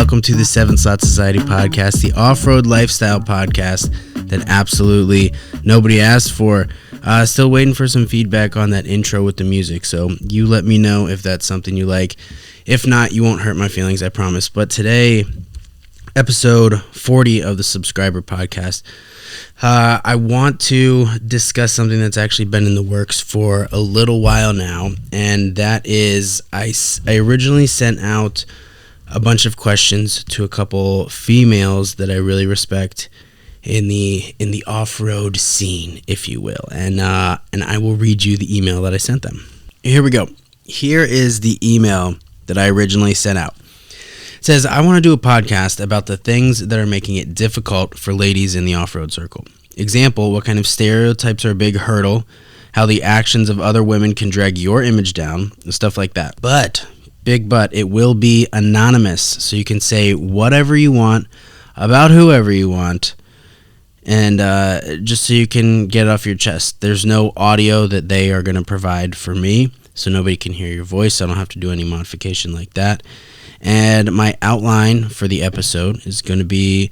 welcome to the Seven Slot Society podcast, the off-road lifestyle podcast that absolutely nobody asked for. Still waiting for some feedback on that intro with the music, so you let me know if that's something you like. If not, you won't hurt my feelings, I promise. But today, episode 40 of the Subscriber Podcast, I want to discuss something that's actually been in the works for a little while now, and that is I originally sent out a bunch of questions to a couple females that I really respect in the off-road scene, if you will, and I will read you the email that I sent them. Here we go. Here is the email that I originally sent out. It says, I want to do a podcast about the things that are making it difficult for ladies in the off-road circle. Example, what kind of stereotypes are a big hurdle, how the actions of other women can drag your image down, and stuff like that. But, big but, it will be anonymous, so you can say whatever you want about whoever you want, and just so you can get it off your chest. There's no audio that they are going to provide for me, so nobody can hear your voice, so I don't have to do any modification like that. And my outline for the episode is going to be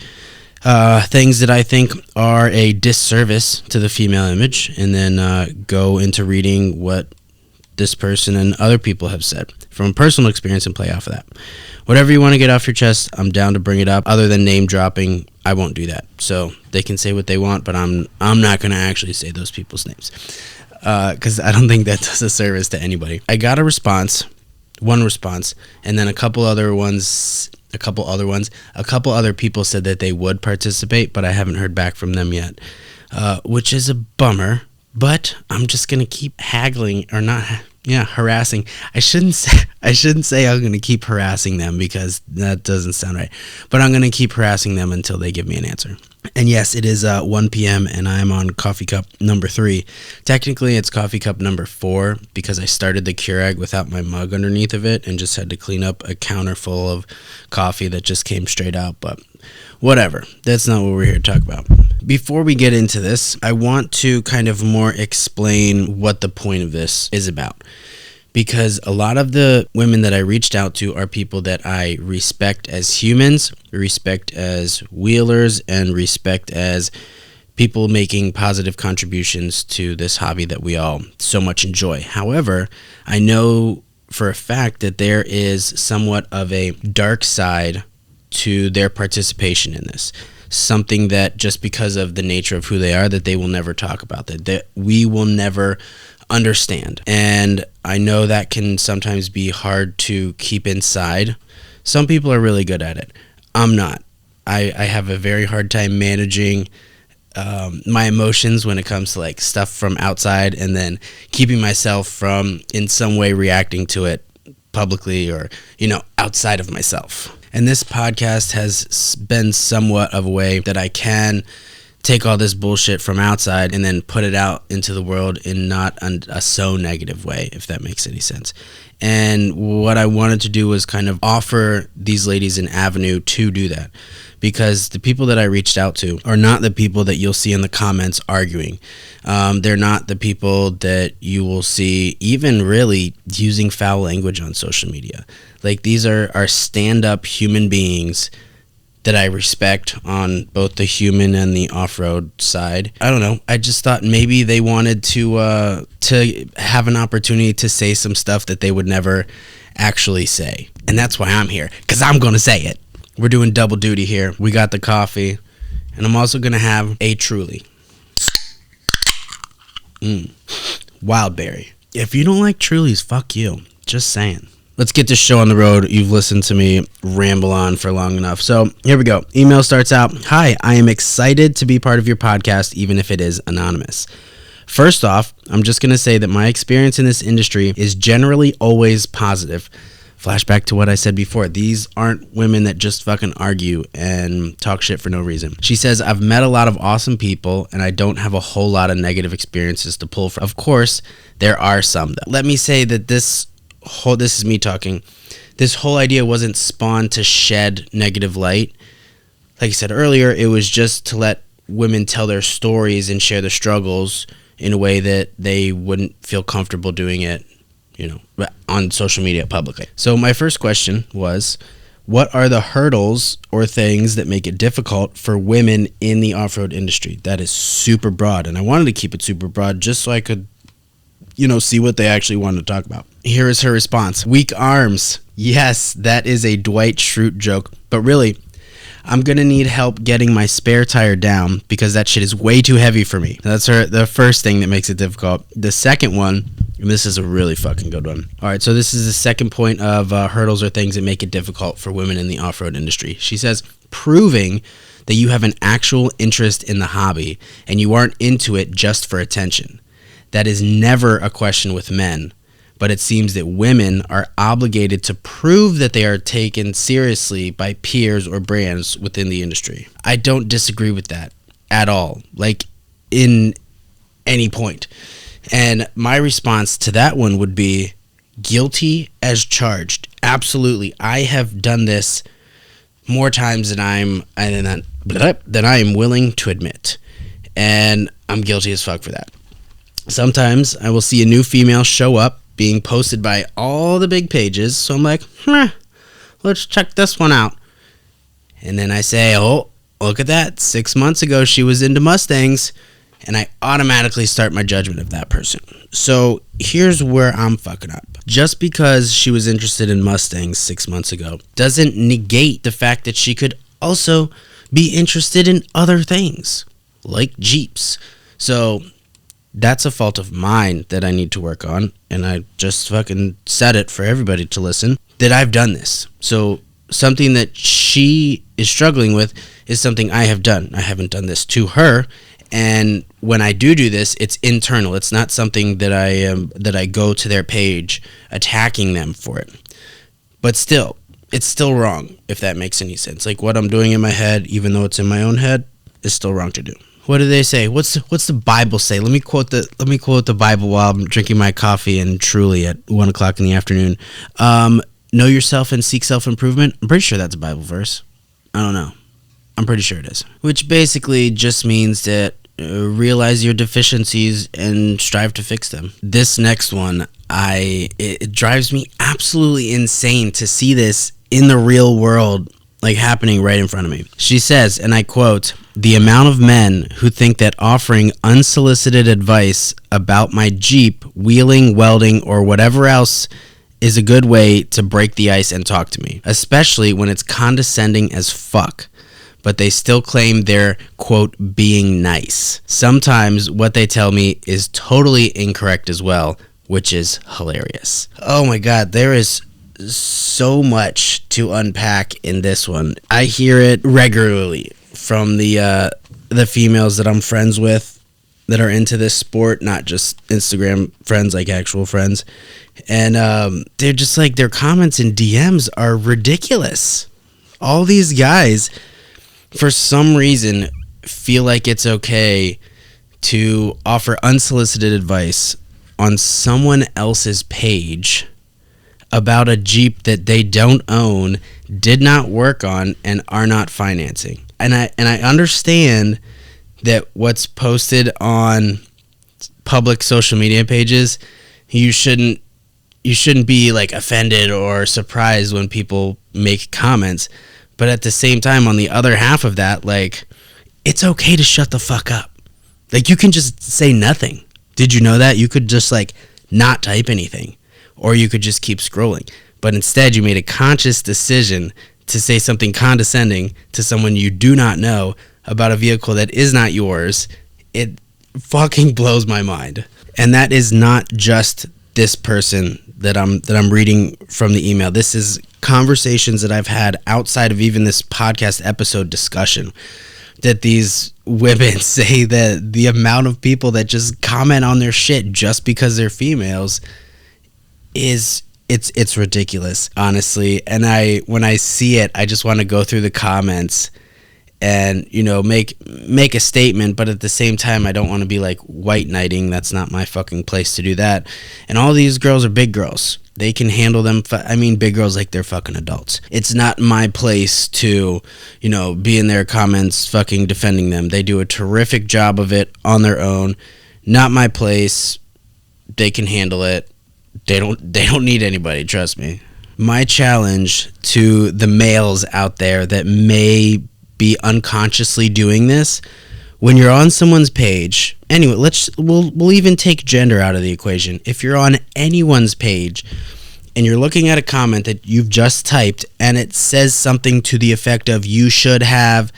things that I think are a disservice to the female image, and then go into reading what this person and other people have said from personal experience and play off of that. Whatever you want to get off your chest, I'm down to bring it up. Other than name dropping, I won't do that. So they can say what they want, but I'm not going to actually say those people's names because I don't think that does a service to anybody. I got one response, and then a couple other people said that they would participate, but I haven't heard back from them yet, which is a bummer. But I'm just gonna keep harassing. I shouldn't say I'm gonna keep harassing them because that doesn't sound right. But I'm gonna keep harassing them until they give me an answer. And yes, it is 1 p.m. and I'm on coffee cup number 3. Technically, it's coffee cup number 4 because I started the Keurig without my mug underneath of it and just had to clean up a counter full of coffee that just came straight out. But whatever, that's not what we're here to talk about. Before we get into this, I want to kind of more explain what the point of this is about. Because a lot of the women that I reached out to are people that I respect as humans, respect as wheelers, and respect as people making positive contributions to this hobby that we all so much enjoy. However, I know for a fact that there is somewhat of a dark side to their participation in this. Something that just because of the nature of who they are, that they will never talk about, that we will never understand. And I know that can sometimes be hard to keep inside. Some people are really good at it. I'm not. I have a very hard time managing my emotions when it comes to like stuff from outside, and then keeping myself from in some way reacting to it publicly or, outside of myself. And this podcast has been somewhat of a way that I can take all this bullshit from outside and then put it out into the world in not a so negative way, if that makes any sense. And what I wanted to do was kind of offer these ladies an avenue to do that, because the people that I reached out to are not the people that you'll see in the comments arguing. They're not the people that you will see even really using foul language on social media. Like, these are stand-up human beings that I respect on both the human and the off-road side. I don't know. I just thought maybe they wanted to have an opportunity to say some stuff that they would never actually say. And that's why I'm here, because I'm going to say it. We're doing double duty here. We got the coffee, and I'm also going to have a Truly. Wild berry. If you don't like Trulies, fuck you. Just saying. Let's get this show on the road. You've listened to me ramble on for long enough. So here we go. Email starts out, Hi, I am excited to be part of your podcast, even if it is anonymous. First off, I'm just going to say that my experience in this industry is generally always positive. Flashback to what I said before. These aren't women that just fucking argue and talk shit for no reason. She says, I've met a lot of awesome people, and I don't have a whole lot of negative experiences to pull from. Of course, there are some, though. Let me say that this is me talking. This whole idea wasn't spawned to shed negative light. Like I said earlier, it was just to let women tell their stories and share their struggles in a way that they wouldn't feel comfortable doing it, on social media publicly. So my first question was, what are the hurdles or things that make it difficult for women in the off-road industry? That is super broad, and I wanted to keep it super broad just so I could, see what they actually wanted to talk about. Here is her response. Weak arms. Yes, that is a Dwight Schrute joke, but really, I'm going to need help getting my spare tire down because that shit is way too heavy for me. That's the first thing that makes it difficult. The second one, and this is a really fucking good one. All right, so this is the second point of hurdles or things that make it difficult for women in the off-road industry. She says, proving that you have an actual interest in the hobby and you aren't into it just for attention. That is never a question with men. But it seems that women are obligated to prove that they are taken seriously by peers or brands within the industry. I don't disagree with that at all, like in any point. And my response to that one would be guilty as charged. Absolutely. I have done this more times than I am willing to admit. And I'm guilty as fuck for that. Sometimes I will see a new female show up being posted by all the big pages, so I'm like, let's check this one out. And then I say, oh, look at that. 6 months ago, she was into Mustangs, and I automatically start my judgment of that person. So here's where I'm fucking up. Just because she was interested in Mustangs 6 months ago doesn't negate the fact that she could also be interested in other things, like Jeeps. So that's a fault of mine that I need to work on, and I just fucking said it for everybody to listen, that I've done this. So something that she is struggling with is something I have done. I haven't done this to her, and when I do this, it's internal. It's not something that I go to their page attacking them for it. But still, it's still wrong, if that makes any sense. Like, what I'm doing in my head, even though it's in my own head, is still wrong to do. What do they say? What's the Bible say? Let me quote the Bible while I'm drinking my coffee and Truly at 1 o'clock in the afternoon. Know yourself and seek self-improvement. I'm pretty sure that's a Bible verse. I don't know. I'm pretty sure it is. Which basically just means that realize your deficiencies and strive to fix them. This next one, it drives me absolutely insane to see this in the real world, like happening right in front of me. She says, and I quote, "The amount of men who think that offering unsolicited advice about my Jeep, wheeling, welding, or whatever else is a good way to break the ice and talk to me, especially when it's condescending as fuck. But they still claim they're, quote, being nice. Sometimes what they tell me is totally incorrect as well, which is hilarious." Oh my God, there is so much to unpack in this one. I hear it regularly from the females that I'm friends with that are into this sport, not just Instagram friends, like actual friends. And they're just like, their comments and DMs are ridiculous. All these guys, for some reason, feel like it's okay to offer unsolicited advice on someone else's page about a Jeep that they don't own, did not work on, and are not financing. And I understand that what's posted on public social media pages, you shouldn't be like offended or surprised when people make comments. But at the same time, on the other half of that, like, it's okay to shut the fuck up. Like, you can just say nothing. Did you know that? You could just like not type anything, or you could just keep scrolling. But instead, you made a conscious decision to say something condescending to someone you do not know about a vehicle that is not yours. It fucking blows my mind. And that is not just this person that I'm reading from the email. This is conversations that I've had outside of even this podcast episode discussion, that these women say that the amount of people that just comment on their shit just because they're females is it's ridiculous, honestly. And when I see it, I just want to go through the comments and, you know, make a statement, but at the same time, I don't want to be like white knighting. That's not my fucking place to do that. And all these girls are big girls. They can handle them. I mean, big girls like they're fucking adults. It's not my place to, you know, be in their comments fucking defending them. They do a terrific job of it on their own. Not my place. They can handle it. They don't need anybody, trust me. My challenge to the males out there that may be unconsciously doing this, when you're on someone's page, anyway, we'll even take gender out of the equation. If you're on anyone's page and you're looking at a comment that you've just typed and it says something to the effect of you should have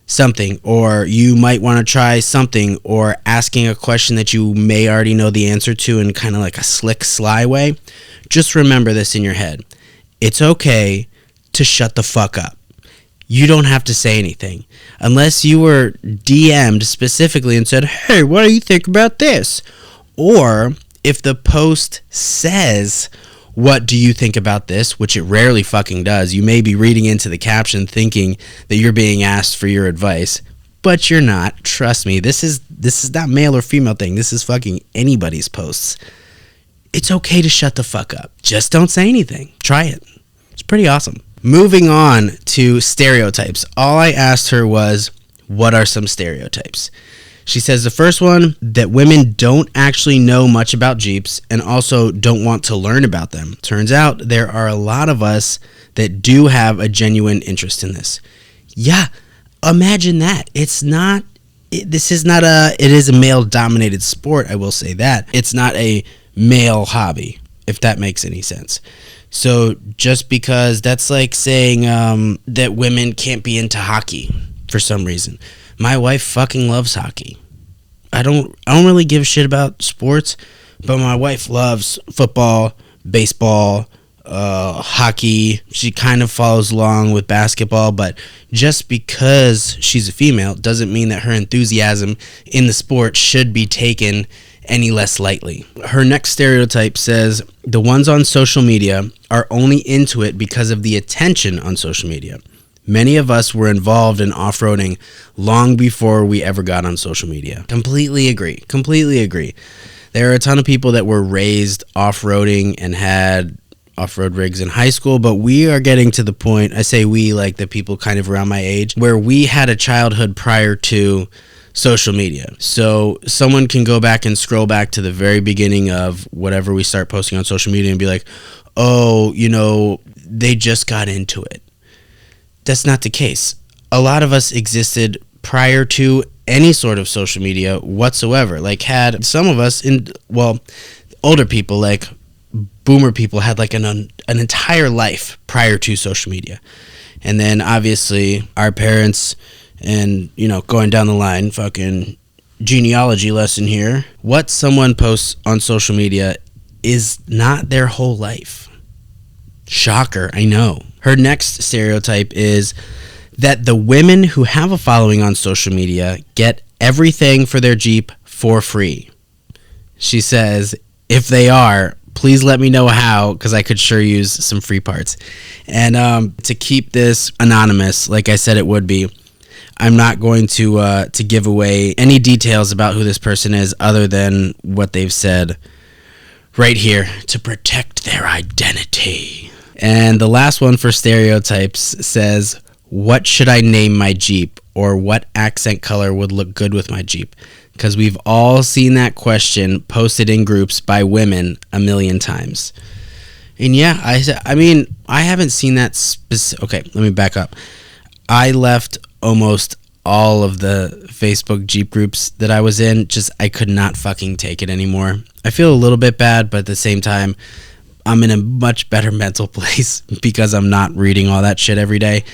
something, or you might want to try something, or asking a question that you may already know the answer to in kind of like a slick, sly way, just remember this in your head. It's okay to shut the fuck up. You don't have to say anything. Unless you were DM'd specifically and said, hey, what do you think about this? Or if the post says, what do you think about this? Which it rarely fucking does. You may be reading into the caption thinking that you're being asked for your advice, but you're not. Trust me, this is not male or female thing. This is fucking anybody's posts. It's okay to shut the fuck up. Just don't say anything. Try it. It's pretty awesome. Moving on to stereotypes. All I asked her was, what are some stereotypes? She says the first one, that women don't actually know much about Jeeps and also don't want to learn about them. Turns out there are a lot of us that do have a genuine interest in this. Yeah, imagine that. It is a male-dominated sport, I will say that. It's not a male hobby, if that makes any sense. So just because that's like saying that women can't be into hockey for some reason. My wife fucking loves hockey. I don't really give a shit about sports, but my wife loves football, baseball, hockey. She kind of follows along with basketball, but just because she's a female doesn't mean that her enthusiasm in the sport should be taken any less lightly. Her next stereotype says the ones on social media are only into it because of the attention on social media. Many of us were involved in off-roading long before we ever got on social media. Completely agree. There are a ton of people that were raised off-roading and had off-road rigs in high school, but we are getting to the point, I say we, like the people kind of around my age, where we had a childhood prior to social media. So someone can go back and scroll back to the very beginning of whatever we start posting on social media and be like, oh, they just got into it. That's not the case. A lot of us existed prior to any sort of social media whatsoever. Like, had some of us older people, like boomer people, had like an entire life prior to social media. And then obviously our parents and, going down the line, fucking genealogy lesson here. What someone posts on social media is not their whole life. Shocker, I know. Her next stereotype is that the women who have a following on social media get everything for their Jeep for free. She says, if they are, please let me know how, because I could sure use some free parts. And to keep this anonymous, like I said it would be, I'm not going to give away any details about who this person is other than what they've said right here to protect their identity. And the last one for stereotypes says, what should I name my Jeep, or what accent color would look good with my Jeep? Because we've all seen that question posted in groups by women a million times. And yeah, I mean, I haven't seen that Okay, let me back up. I left almost all of the Facebook Jeep groups that I was in. I could not fucking take it anymore. I feel a little bit bad, but at the same time, I'm in a much better mental place because I'm not reading all that shit every day.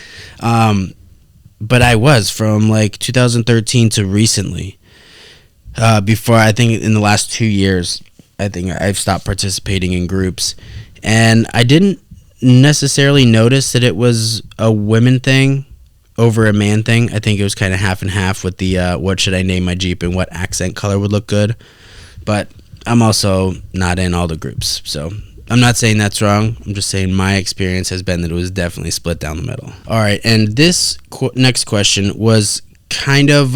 But I was from like 2013 to recently. Before, I think in the last 2 years, I think I've stopped participating in groups. And I didn't necessarily notice that it was a women thing over a man thing. I think it was kind of half and half with the what should I name my Jeep and what accent color would look good. But I'm also not in all the groups, so I'm not saying that's wrong. I'm just saying my experience has been that it was definitely split down the middle. All right, and this next question was kind of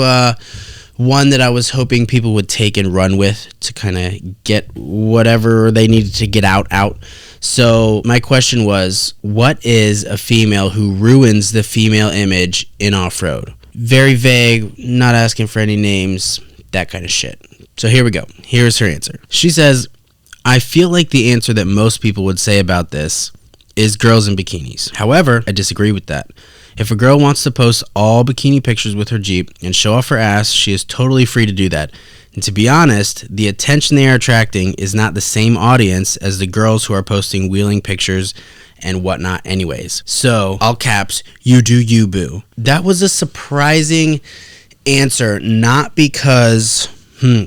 one that I was hoping people would take and run with to kind of get whatever they needed to get out. So my question was, what is a female who ruins the female image in off-road? Very vague, not asking for any names, that kind of shit. So here we go. Here's her answer. She says, I feel like the answer that most people would say about this, is girls in bikinis. However, I disagree with that. If a girl wants to post all bikini pictures with her Jeep and show off her ass, she is totally free to do that. And to be honest, the attention they are attracting is not the same audience as the girls who are posting wheeling pictures and whatnot anyways. So, all caps, you do you, boo. That was a surprising answer, not because...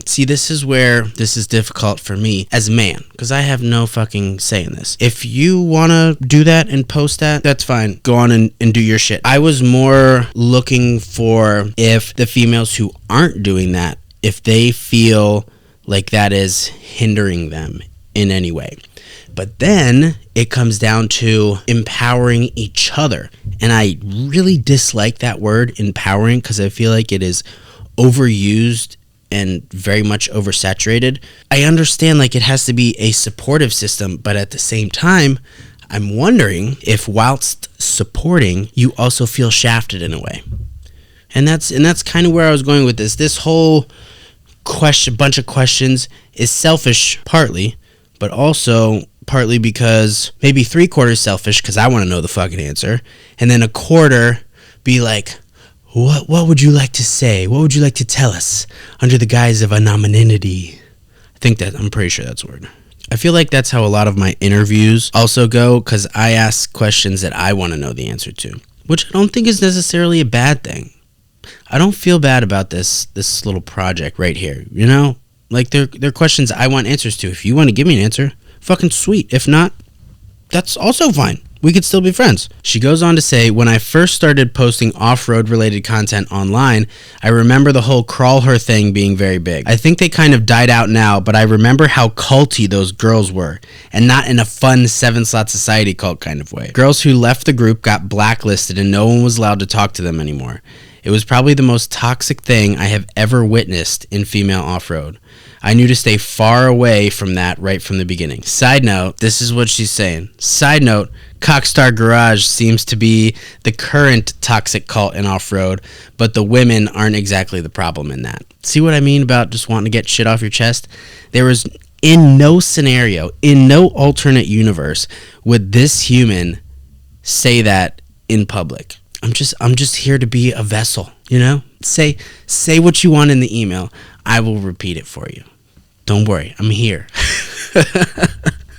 See, this is where this is difficult for me as a man, because I have no fucking say in this. If you want to do that and post that, that's fine. Go on and do your shit. I was more looking for if the females who aren't doing that, if they feel like that is hindering them in any way. But then it comes down to empowering each other. And I really dislike that word, empowering, because I feel like it is overused and very much oversaturated. I understand like it has to be a supportive system, but at the same time, I'm wondering if whilst supporting, you also feel shafted in a way. And that's kind of where I was going with this. This whole bunch of questions is selfish partly, but also partly because maybe 3/4 selfish because I want to know the fucking answer, and then 1/4 be like, What would you like to say? What would you like to tell us under the guise of anonymity? I'm pretty sure that's a word. I feel like that's how a lot of my interviews also go, because I ask questions that I want to know the answer to, which I don't think is necessarily a bad thing. I don't feel bad about this little project right here, you know? Like, they're questions I want answers to. If you want to give me an answer, fucking sweet. If not, that's also fine. We could still be friends. She goes on to say, when I first started posting off-road related content online, I remember the whole crawl her thing being very big. I think they kind of died out now, but I remember how culty those girls were, and not in a fun 7-slot society cult kind of way. Girls who left the group got blacklisted and no one was allowed to talk to them anymore. It was probably the most toxic thing I have ever witnessed in female off-road. I knew to stay far away from that right from the beginning. Side note, this is what she's saying. Side note, Cockstar Garage seems to be the current toxic cult in off-road, but the women aren't exactly the problem in that. See what I mean about just wanting to get shit off your chest? There was, in no scenario, in no alternate universe, would this human say that in public. I'm just here to be a vessel, you know? Say what you want in the email. I will repeat it for you. Don't worry, I'm here.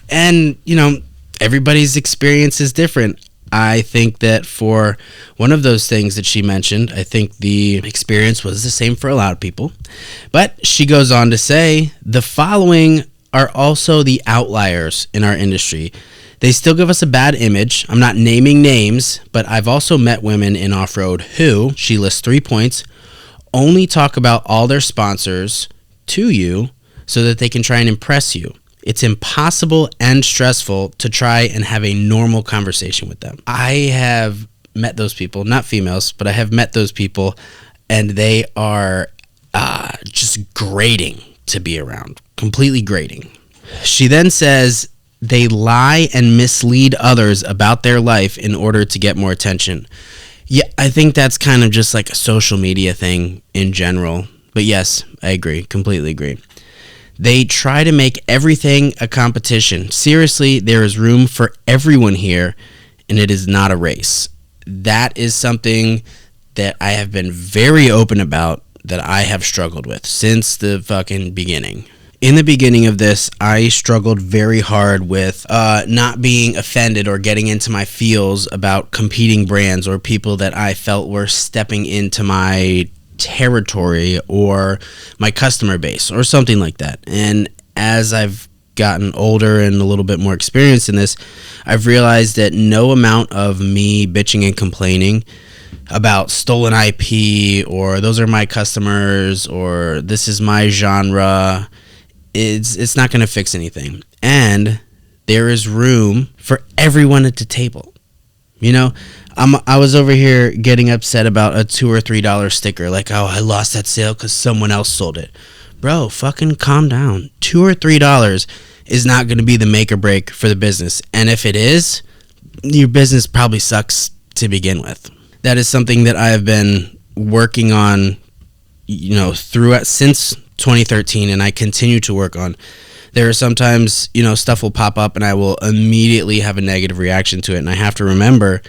And, you know, everybody's experience is different. I think that for one of those things that she mentioned, I think the experience was the same for a lot of people. But she goes on to say, the following are also the outliers in our industry. They still give us a bad image. I'm not naming names, but I've also met women in off-road who, she lists 3 points, only talk about all their sponsors to you so that they can try and impress you. It's impossible and stressful to try and have a normal conversation with them. I have met those people, not females, but I have met those people, and they are just grating to be around, completely grating. She then says they lie and mislead others about their life in order to get more attention. Yeah, I think that's kind of just like a social media thing in general. But yes, I agree, completely agree. They try to make everything a competition. Seriously, there is room for everyone here, and it is not a race. That is something that I have been very open about, that I have struggled with since the fucking beginning. In the beginning of this, I struggled very hard with not being offended or getting into my feels about competing brands or people that I felt were stepping into my territory or my customer base or something like that. And as I've gotten older and a little bit more experienced in this, I've realized that no amount of me bitching and complaining about stolen IP or those are my customers or this is my genre, it's not going to fix anything. And there is room for everyone at the table. You know, I was over here getting upset about a $2 or $3 sticker, like, oh, I lost that sale because someone else sold it. Bro, fucking calm down. $2 or $3 is not going to be the make or break for the business. And if it is, your business probably sucks to begin with. That is something that I have been working on, you know, since 2013, and I continue to work on. There are sometimes, stuff will pop up and I will immediately have a negative reaction to it. And I have to remember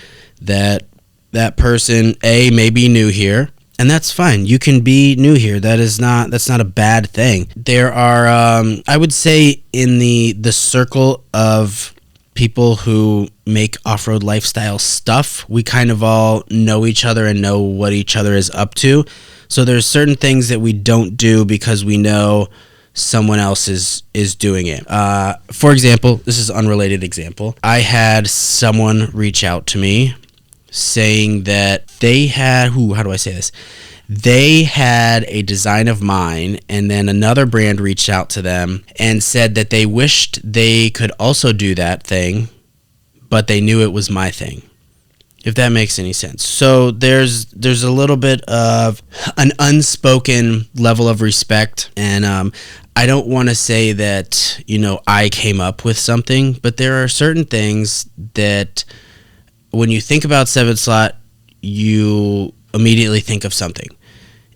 that that person, may be new here. And that's fine. You can be new here. That's not a bad thing. There are, I would say, in the circle of people who make off-road lifestyle stuff, we kind of all know each other and know what each other is up to. So there's certain things that we don't do because we know someone else is doing it. For example, this is an unrelated example. I had someone reach out to me saying that they had, how do I say this? They had a design of mine, and then another brand reached out to them and said that they wished they could also do that thing, but they knew it was my thing, if that makes any sense. So there's a little bit of an unspoken level of respect, and I don't want to say that, I came up with something, but there are certain things that when you think about 7-Slot, you immediately think of something.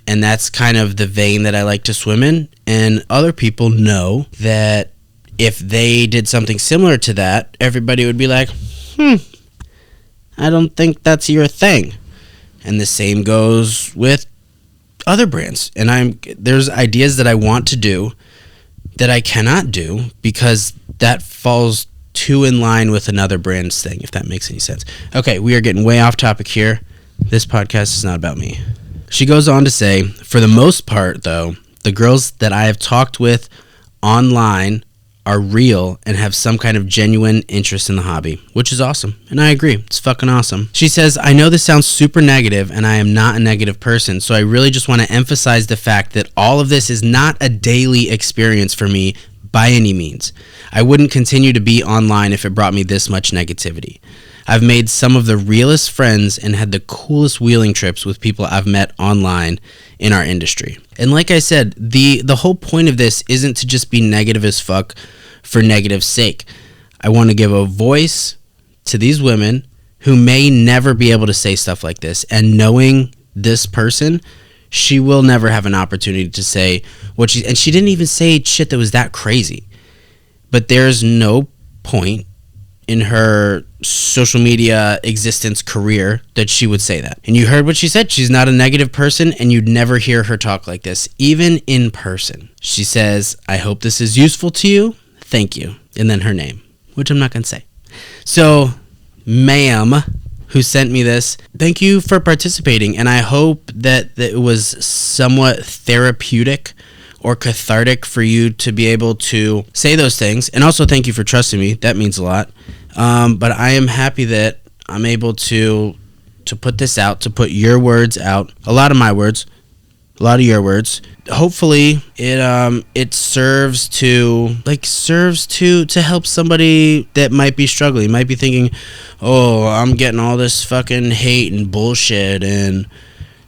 And that's kind of the vein that I like to swim in. And other people know that if they did something similar to that, everybody would be like, I don't think that's your thing. And the same goes with other brands. And there's ideas that I want to do that I cannot do because that falls too in line with another brand's thing, if that makes any sense. Okay, we are getting way off topic here. This podcast is not about me. She goes on to say, for the most part, though, the girls that I have talked with online are real and have some kind of genuine interest in the hobby, which is awesome. And I agree. It's fucking awesome. She says, I know this sounds super negative and I am not a negative person, so I really just want to emphasize the fact that all of this is not a daily experience for me by any means. I wouldn't continue to be online if it brought me this much negativity. I've made some of the realest friends and had the coolest wheeling trips with people I've met online in our industry. And like I said, the whole point of this isn't to just be negative as fuck for negative's sake. I want to give a voice to these women who may never be able to say stuff like this. And knowing this person, she will never have an opportunity to say what and she didn't even say shit that was that crazy. But there's no point in her social media existence career that she would say that. And you heard what she said. She's not a negative person, and you'd never hear her talk like this, even in person. She says, I hope this is useful to you. Thank you. And then her name, which I'm not going to say. So, ma'am, who sent me this, thank you for participating. And I hope that it was somewhat therapeutic or cathartic for you to be able to say those things. And also thank you for trusting me. That means a lot. But I am happy that I'm able to put this out, to put your words out, a lot of my words, a lot of your words. Hopefully it serves to help somebody that might be struggling, might be thinking, oh, I'm getting all this fucking hate and bullshit, and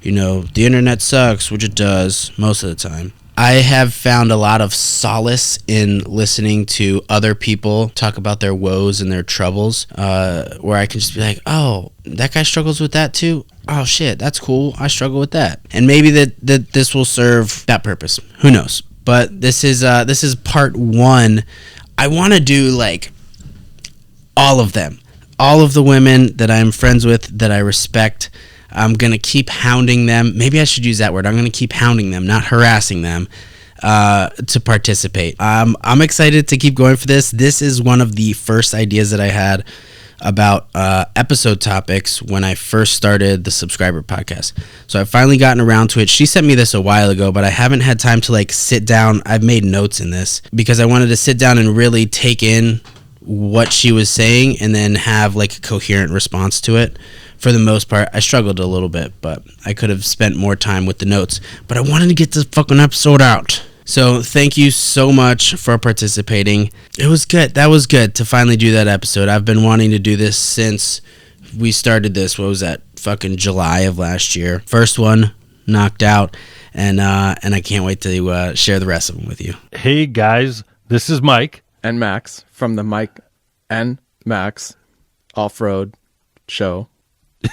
the internet sucks, which it does most of the time. I have found a lot of solace in listening to other people talk about their woes and their troubles, where I can just be like, oh, that guy struggles with that too? Oh shit, that's cool. I struggle with that. And maybe that this will serve that purpose. Who knows? But this is part 1. I want to do like all of them. All of the women that I'm friends with, that I respect. I'm going to keep hounding them. Maybe I should use that word. I'm going to keep hounding them, not harassing them, to participate. I'm excited to keep going for this. This is one of the first ideas that I had about episode topics when I first started the Subscriber podcast. So I've finally gotten around to it. She sent me this a while ago, but I haven't had time to like sit down. I've made notes in this because I wanted to sit down and really take in what she was saying and then have like a coherent response to it. For the most part, I struggled a little bit, but I could have spent more time with the notes. But I wanted to get this fucking episode out. So thank you so much for participating. It was good. That was good to finally do that episode. I've been wanting to do this since we started this. What was that? Fucking July of last year. First one knocked out, and I can't wait to share the rest of them with you. Hey guys, this is Mike and Max from the Mike and Max Off-Road Show.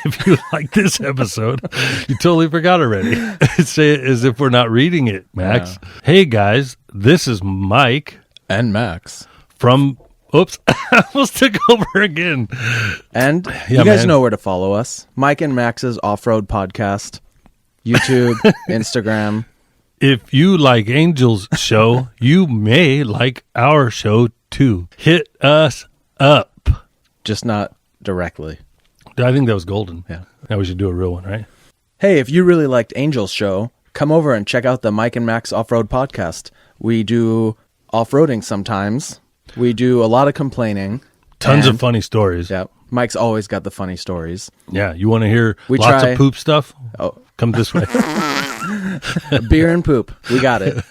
If you like this episode, you totally forgot already. Say it as if we're not reading it, Max. Yeah. Hey guys, this is Mike And Max. From, oops, I almost took over again. And Yeah, you guys man. know where to follow us. Mike and Max's Off-Road Podcast. YouTube, Instagram. If you like Angel's show, you may like our show too. Hit us up. Just not directly. I think that was golden. Yeah. Now we should do a real one, right? Hey, if you really liked Angel's show, come over and check out the Mike and Max Off-Road Podcast. We do off-roading sometimes. We do a lot of complaining. Tons And- of funny stories. Yeah, Mike's always got the funny stories. Yeah. You want to hear We lots try- of poop stuff? Oh, Come this way. beer and poop. We got it.